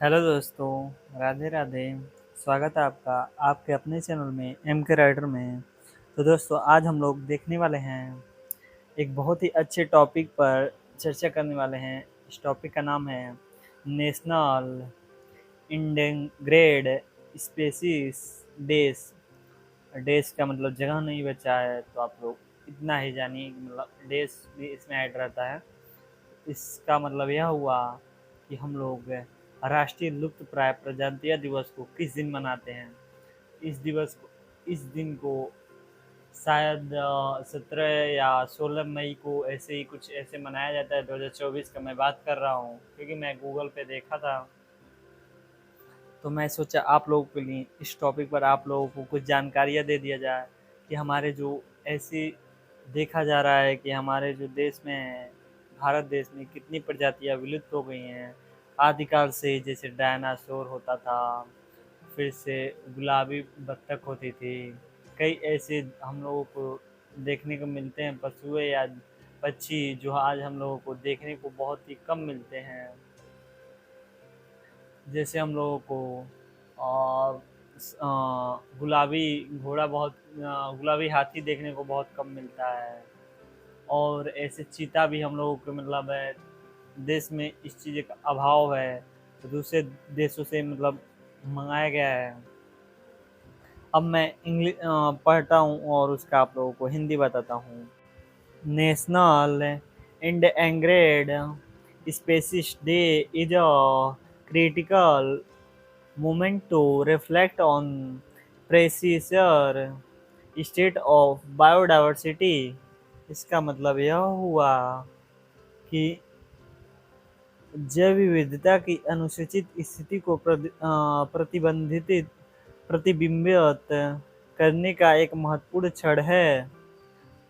Hello दोस्तों, राधे राधे। स्वागत है आपका आपके अपने चैनल में एम के राइडर में। तो दोस्तों, आज हम लोग देखने वाले हैं एक बहुत ही अच्छे टॉपिक पर चर्चा करने वाले हैं। इस टॉपिक का नाम है नेशनल इंडेंग्रेड स्पेसीज डेज। डेज का मतलब जगह नहीं बचा है, तो आप लोग इतना ही जानिए कि मतलब डेज भी इसमें ऐड रहता है। इसका मतलब यह हुआ कि हम लोग राष्ट्रीय लुप्त प्राय प्रजातियां दिवस को किस दिन मनाते हैं। इस दिन को शायद 17 या 16 मई को ऐसे ही कुछ ऐसे मनाया जाता है। 2024 का मैं बात कर रहा हूँ, क्योंकि मैं गूगल पे देखा था। तो मैं सोचा आप लोगों के लिए इस टॉपिक पर आप लोगों को कुछ जानकारियाँ दे दिया जाए कि हमारे जो ऐसी देखा जा रहा है कि हमारे जो देश में है, भारत देश में कितनी प्रजातियां विलुप्त हो गई हैं आदिकाल से। जैसे डायनासोर होता था, फिर से गुलाबी बत्तख होती थी। कई ऐसे हम लोगों को देखने को मिलते हैं पशुएं या पक्षी जो आज हम लोगों को देखने को बहुत ही कम मिलते हैं। जैसे हम लोगों को गुलाबी घोड़ा गुलाबी हाथी देखने को बहुत कम मिलता है। और ऐसे चीता भी हम लोगों को मतलब है देश में इस चीज़ का अभाव है, तो दूसरे देशों से मतलब मंगाया गया है। अब मैं इंग्लिश पढ़ता हूँ और उसका आप लोगों को हिंदी बताता हूँ। National endangered species day is a critical moment to reflect on precise state of biodiversity। इसका मतलब यह हुआ कि जैव विविधता की अनुचित स्थिति को प्रतिबिंबित करने का एक महत्वपूर्ण क्षण है।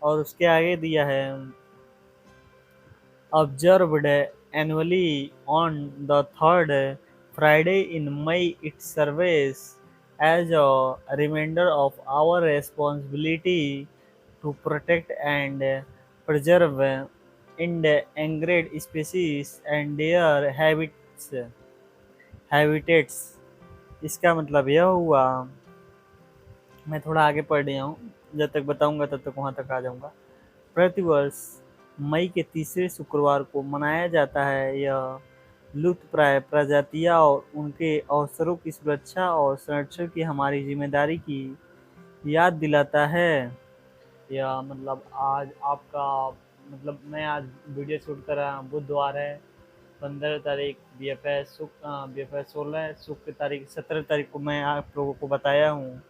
और उसके आगे दिया है observed annually on the third Friday in May. It serves as a reminder of our responsibility to protect and preserve endangered species and their habitats। इसका मतलब यह हुआ, मैं थोड़ा आगे पढ़ रहा हूँ, जब तक बताऊंगा तब तक वहाँ तक आ जाऊंगा। प्रतिवर्ष मई के तीसरे शुक्रवार को मनाया जाता है। यह लुप्तप्राय प्रजातियां और उनके अवसरों की सुरक्षा और संरक्षण की हमारी जिम्मेदारी की याद दिलाता है। यह मतलब आज आपका मतलब मैं आज वीडियो शूट कर रहा हूँ, बुधवार है 15 तारीख, BFS 16 शुक्र तारीख 17 तारीख को मैं आप लोगों को बताया हूँ।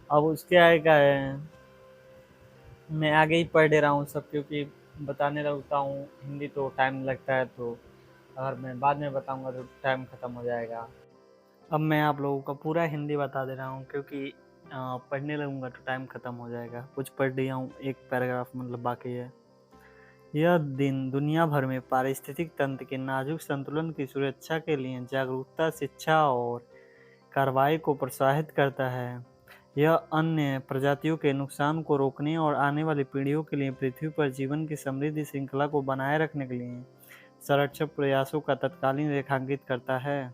अब उसके आगे का है, मैं आगे ही पढ़ दे रहा हूँ सब, क्योंकि बताने लगता हूँ हिंदी तो टाइम लगता है, तो अगर मैं बाद में बताऊँगा तो टाइम ख़त्म हो जाएगा। अब मैं आप लोगों को पूरा हिंदी बता दे रहा हूँ, क्योंकि पढ़ने लगूँगा तो टाइम ख़त्म हो जाएगा। कुछ पढ़ दिया हूँ, एक पैराग्राफ मतलब बाकी है। यह दिन दुनिया भर में पारिस्थितिक तंत्र के नाजुक संतुलन की सुरक्षा के लिए जागरूकता, शिक्षा और कार्रवाई को प्रोत्साहित करता है। यह अन्य प्रजातियों के नुकसान को रोकने और आने वाली पीढ़ियों के लिए पृथ्वी पर जीवन की समृद्धि श्रृंखला को बनाए रखने के लिए संरक्षण प्रयासों का तत्कालीन रेखांकित करता है।